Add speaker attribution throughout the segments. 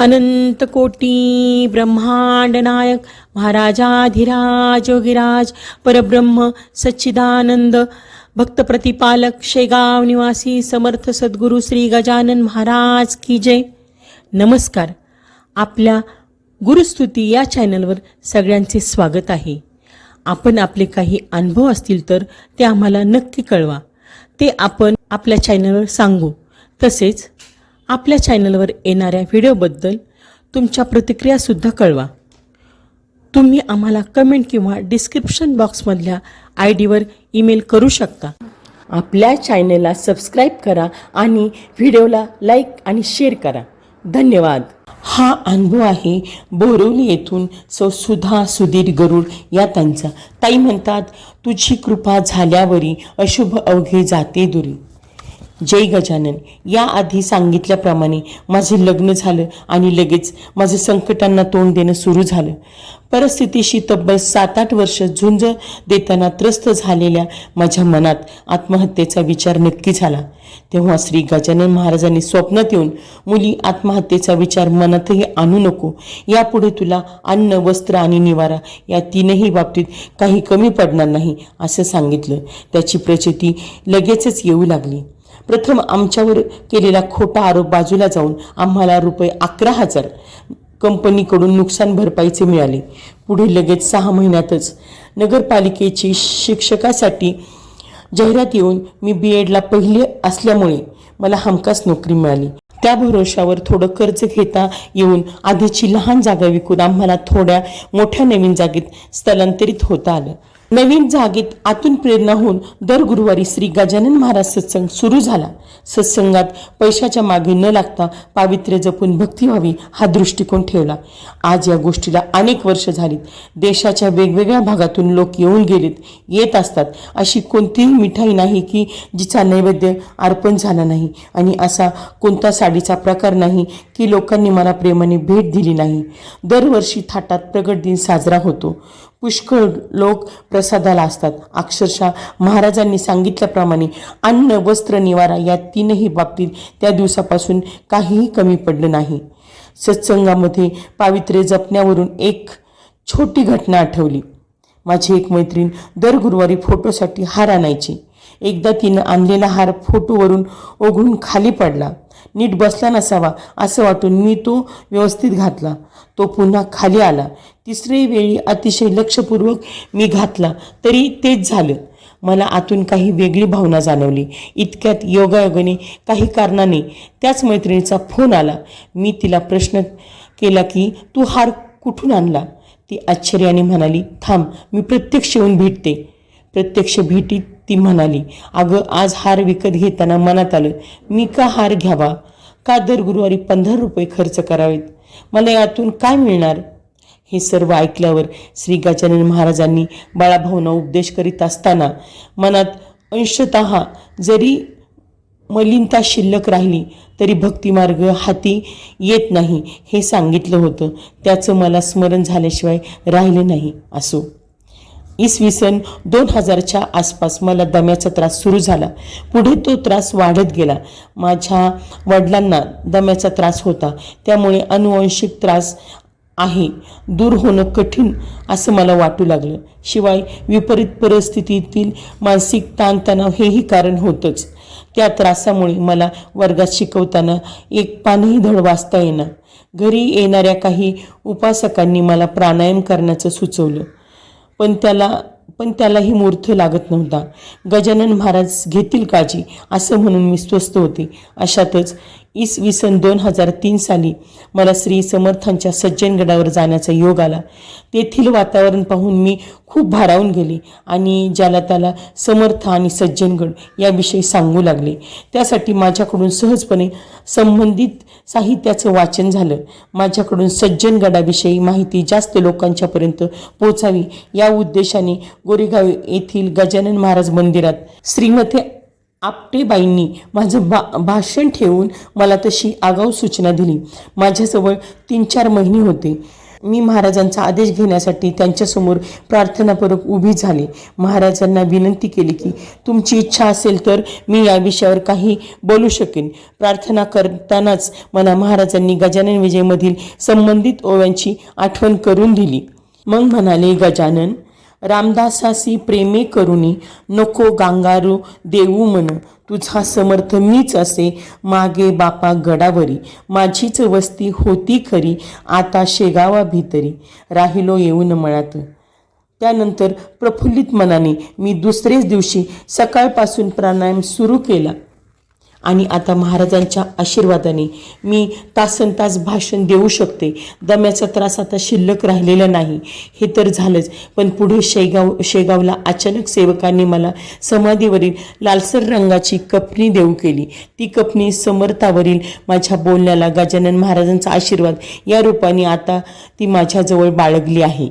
Speaker 1: अनंत कोटी ब्रह्मांड नायक महाराजाधिराज योगीराज परब्रह्म सच्चिदानंद भक्त प्रतिपालक शेगाव निवासी समर्थ सद्गुरू श्री गजानन महाराज की जय. नमस्कार. आपल्या गुरुस्तुती या चॅनलवर सगळ्यांचे स्वागत आहे. आपण आपले काही अनुभव असतील तर ते आम्हाला नक्की कळवा. ते आपण आपल्या चॅनलवर सांगू. तसेच आपल्या चॅनलवर येणाऱ्या व्हिडिओबद्दल तुमच्या प्रतिक्रियासुद्धा कळवा. तुम्ही आम्हाला कमेंट किंवा डिस्क्रिप्शन बॉक्समधल्या ID वर ईमेल करू शकता. आपल्या चॅनलला सबस्क्राईब करा आणि व्हिडिओला लाईक आणि शेअर करा. धन्यवाद. हा अनुभव आहे बोरिवली येथून सुधा सुधीर गरुड या त्यांचा. ताई म्हणतात, तुझी कृपा झाल्यावरी अशुभ अवघे जाते दुरी. जय गजानन. याआधी सांगितल्याप्रमाणे माझे लग्न झालं आणि लगेच माझं संकटांना तोंड देणं सुरू झालं. परिस्थितीशी तब्बल 7-8 वर्ष झुंज देताना त्रस्त झालेल्या माझ्या मनात आत्महत्येचा विचार नक्की झाला. तेव्हा श्री गजानन महाराजांनी स्वप्नात येऊन, मुली, आत्महत्येचा विचार मनातही आणू नको. यापुढे तुला अन्न, वस्त्र आणि निवारा या तीनही बाबतीत काही कमी पडणार नाही असं सांगितलं. त्याची प्रचिती लगेचच येऊ लागली. प्रथम आमच्यावर केलेला खोटा आरोप बाजूला जाऊन आम्हाला ₹11,000 कंपनीकडून नुकसान भरपाईचे मिळाले. पुढे लगेच 6 महिन्यातच नगरपालिकेची शिक्षकासाठी जाहिरात येऊन मी B.Edला पहिले असल्यामुळे मला हमखास नोकरी मिळाली. त्या भरोशावर थोडं कर्ज घेता येऊन आधीची लहान जागा विकून आम्हाला थोड्या मोठ्या नवीन जागेत स्थलांतरित होता आलं. नवीन जागेत आतून प्रेरणा होऊन दर गुरुवारी श्री गजानन महाराज सत्संग सुरू झाला. सत्संगात पैशाच्या मागे न लागता पावित्र्य जपून भक्ती व्हावी हा दृष्टिकोन ठेवला. आज या गोष्टीला अनेक वर्ष झालीत. देशाच्या वेगवेगळ्या भागातून लोक येऊन गेलेत, येत असतात. अशी कोणतीही मिठाई नाही की जिचा नैवेद्य अर्पण झाला नाही, आणि असा कोणता साडीचा प्रकार नाही की लोकांनी मला प्रेमाने भेट दिली नाही. दरवर्षी थाटात प्रगट दिन साजरा होतो. पुष्कळ लोक प्रसादाला असतात. अक्षरशः महाराजांनी सांगितल्याप्रमाणे अन्न, वस्त्र, निवारा या तीनही बाबतीत त्या दिवसापासून काहीही कमी पडलं नाही. सत्संगामध्ये पावित्र्य जपण्यावरून एक छोटी घटना आठवली. माझी एक मैत्रीण दर गुरुवारी फोटोसाठी हार आणायची. एकदा तिनं आणलेला हार फोटोवरून ओघळून खाली पडला. नीट बसला नसावा असं वाटून मी तो व्यवस्थित घातला. तो पुन्हा खाली आला. तिसरी वेळी अतिशय लक्षपूर्वक मी घातला तरी तेच झालं. मला आतून काही वेगळी भावना जाणवली. इतक्यात योगायोगाने काही कारणाने त्याच मैत्रिणीचा फोन आला. मी तिला प्रश्न केला की तू हार कुठून आणला? ती आश्चर्याने म्हणाली, थांब, मी प्रत्यक्ष येऊन भेटते. प्रत्यक्ष भेटीत ती म्हणाली, अगं, आज हार विकत घेताना मनात आलं, मी का हार घ्यावा? का दर गुरुवारी ₹15 खर्च करावेत? मला यातून काय मिळणार? हे सर्व ऐकल्यावर श्री गजानन महाराजांनी बाळाभाऊंना उपदेश करीत असताना मनात अंशतः जरी मलिनता शिल्लक राहिली तरी भक्तिमार्ग हाती येत नाही हे सांगितलं होतं. त्याचं मला स्मरण झाल्याशिवाय राहिलं नाही. असो. इसवी सन 2000च्या आसपास मला दम्याचा त्रास सुरू झाला. पुढे तो त्रास वाढत गेला. माझ्या वडिलांना दम्याचा त्रास होता, त्यामुळे अनुवंशिक त्रास आहे, दूर होणं कठीण असं मला वाटू लागलं. शिवाय विपरीत परिस्थितीतील मानसिक ताणतणाव हेही कारण होतंच. त्या त्रासामुळे मला वर्गात शिकवताना एक पानही धड वाचता येणार. घरी येणाऱ्या काही उपासकांनी मला प्राणायाम करण्याचं सुचवलं, पण त्यालाही मूर्थ लागत नव्हता. गजानन महाराज घेतील काळजी असं म्हणून मी स्वस्थ होते. अशातच इसवी सन 2003 साली मला श्री समर्थांच्या सज्जनगडावर जाण्याचा योग आला. तेथील वातावरण पाहून मी खूप भारावून गेले आणि ज्याला त्याला समर्थ आणि सज्जनगड याविषयी सांगू लागले. त्यासाठी माझ्याकडून सहजपणे संबंधित साहित्याचं वाचन झालं. माझ्याकडून सज्जनगडाविषयी माहिती जास्त लोकांच्यापर्यंत पोचावी या उद्देशाने गोरेगाव येथील गजानन महाराज मंदिरात श्रीमती आपटेबाईंनी माझं भाषण ठेवून मला तशी आगाऊ सूचना दिली. माझ्याजवळ 3-4 महिने होते. मी महाराजांचा आदेश घेण्यासाठी त्यांच्यासमोर प्रार्थनापूर्वक उभी झाले. महाराजांना विनंती केली की तुमची इच्छा असेल तर मी या विषयावर काही बोलू शकेन. प्रार्थना करतानाच मला महाराजांनी गजानन विजयमधील संबंधित ओव्यांची आठवण करून दिली. मग म्हणाले, गजानन, रामदासासी प्रेमे करुणी नको गांगारू देऊ म्हण. तुझा समर्थ मीच असे मागे बापा गडावरी. माझीच वस्ती होती खरी आता शेगावा भीतरी. राहिलो येऊन मळात. त्यानंतर प्रफुल्लित मनाने मी दुसरेच दिवशी सकाळपासून प्राणायाम सुरू केला आणि आता महाराजांच्या आशीर्वादाने मी तासनतास भाषण देऊ शकते. दम्याचा त्रास आता शिल्लक राहिलेला नाही. हे तर झालंच, पण पुढे शेगावला अचानक सेवकांनी मला समाधीवरील लालसर रंगाची कपनी देऊ केली. ती कपनी समर्थावरील माझ्या बोलण्याला गजानन महाराजांचा आशीर्वाद या रूपाने आता ती माझ्याजवळ बाळगली आहे.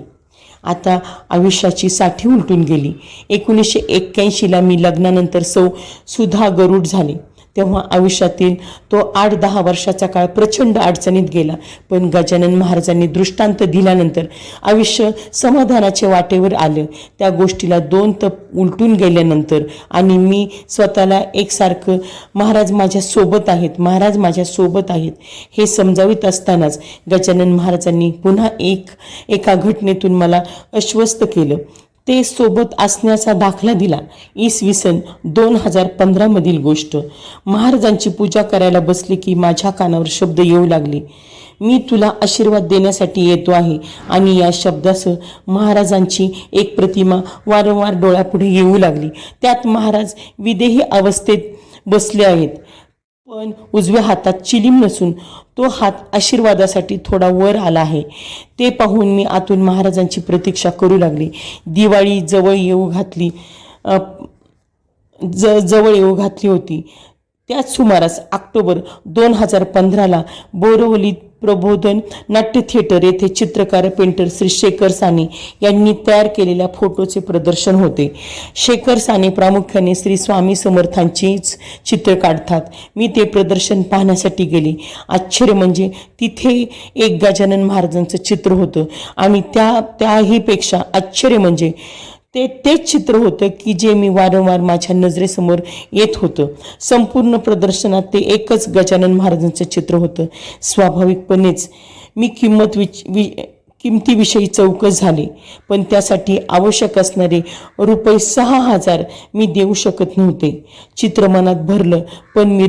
Speaker 1: आता आयुष्याची साठी उलटून गेली. 1981ला मी लग्नानंतर सुधा गरुड झाले. तेव्हा आयुष्यातील तो 8-10 वर्षाचा काळ प्रचंड अडचणीत गेला. पण गजानन महाराजांनी दृष्टांत दिल्यानंतर आयुष्य समाधानाच्या वाटेवर आलं. त्या गोष्टीला 2 तप उलटून गेल्यानंतर आणि मी स्वतःला एकसारखं महाराज माझ्या सोबत आहेत, महाराज माझ्या सोबत आहेत हे समजावित असतानाच गजानन महाराजांनी पुन्हा एका घटनेतून मला आश्वस्त केलं. ते सोबत असण्याचा दाखला दिला. इसवी 2015 मधील गोष्ट. महाराजांची पूजा करायला बसले की माझ्या कानावर शब्द येऊ लागले, मी तुला आशीर्वाद देण्यासाठी येतो आहे. आणि या शब्दासह महाराजांची एक प्रतिमा वारंवार डोळ्यापुढे येऊ लागली. त्यात महाराज विदेही अवस्थेत बसले आहेत, पण उजव्या हातात चिलीम नसून तो हात आशीर्वादासाठी थोडा वर आला आहे. ते पाहून मी आतून महाराजांची प्रतीक्षा करू लागली. दिवाळी जवळ येऊ घातली होती. त्याच सुमारास ऑक्टोबर 2015ला बोरवलीत प्रबोधन नाट्य थिएटर येथे चित्रकार पेंटर श्री शेखर साने यांनी तयार केलेल्या फोटोचे प्रदर्शन होते. शेखर साने प्रामुख्याने श्री स्वामी समर्थांचीच चित्र काढतात. मी ते प्रदर्शन पाहण्यासाठी गेले. आश्चर्य म्हणजे तिथे एक गजानन महाराजांचं चित्र होतं आणि त्याहीपेक्षा आश्चर्य म्हणजे तेच चित्र होतं की जे मी वारंवार माझ्या नजरेसमोर येत होतं. संपूर्ण प्रदर्शनात ते एकच गजानन महाराजांचं चित्र होतं. स्वाभाविकपणेच मी किमतीविषयी चौकस झाले, पण त्यासाठी आवश्यक असणारे ₹6,000 मी देऊ शकत नव्हते. चित्र मनात भरलं, पण मी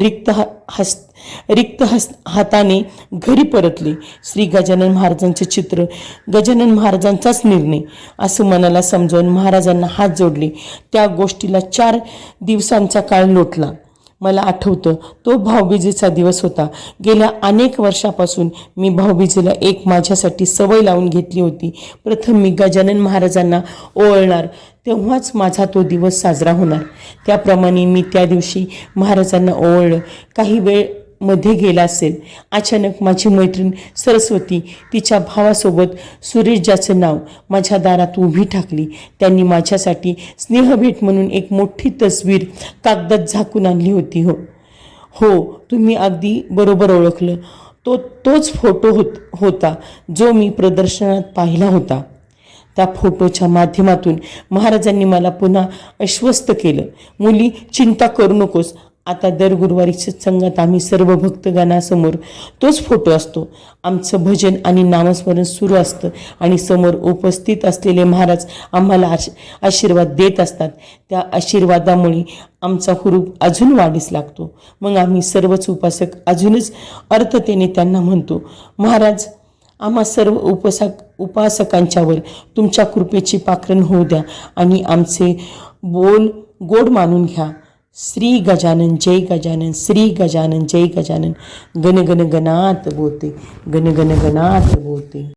Speaker 1: रिक्त हाताने घरी परतले. श्री गजानन महाराजांचे चित्र गजानन महाराजांचाच निर्णय असं मनाला समजावून महाराजांना हात जोडले. त्या गोष्टीला 4 दिवसांचा काळ लोटला. मला आठवतं, तो भाऊबीजेचा दिवस होता. गेल्या अनेक वर्षापासून मी भाऊबीजेला एक माझ्यासाठी सवय लावून घेतली होती. प्रथम मी गजानन महाराजांना ओवाळणार, तेव्हाच माझा तो दिवस साजरा होणार. त्याप्रमाणे मी त्या दिवशी महाराजांना ओवाळलं. काही वेळ मध्ये गेला असेल. अचानक माझी मैत्रीण सरस्वती तिच्या भावासोबत सुरेश, ज्याचं नाव, माझ्या दारात उभी ठाकली. त्यांनी माझ्यासाठी स्नेहभेट म्हणून एक मोठी तस्वीर कागदात झाकून आणली होती. हो, तुम्ही अगदी बरोबर ओळखलं. तोच फोटो होता जो मी प्रदर्शनात पाहिला होता. त्या फोटोच्या माध्यमातून महाराजांनी मला पुन्हा आश्वस्त केलं. मुली, चिंता करू नकोस. आता दर गुरुवारी सत्संगात आम्ही सर्व भक्तगणासमोर तोच फोटो असतो. आमचं भजन आणि नामस्मरण सुरू असतं आणि समोर उपस्थित असलेले महाराज आम्हाला आशीर्वाद देत असतात. त्या आशीर्वादामुळे आमचा हुरूप अजून वाढीस लागतो. मग आम्ही सर्वच उपासक अजूनच अर्थतेने त्यांना म्हणतो, महाराज, आम्हा सर्व उपासकांच्यावर तुमच्या कृपेची पाखरण होऊ द्या आणि आमचे बोल गोड मानून घ्या. श्री गजानन जय गजानन, श्री गजानन जय गजानन. गण गण गणात बोलते, गण गण गणात बोलते.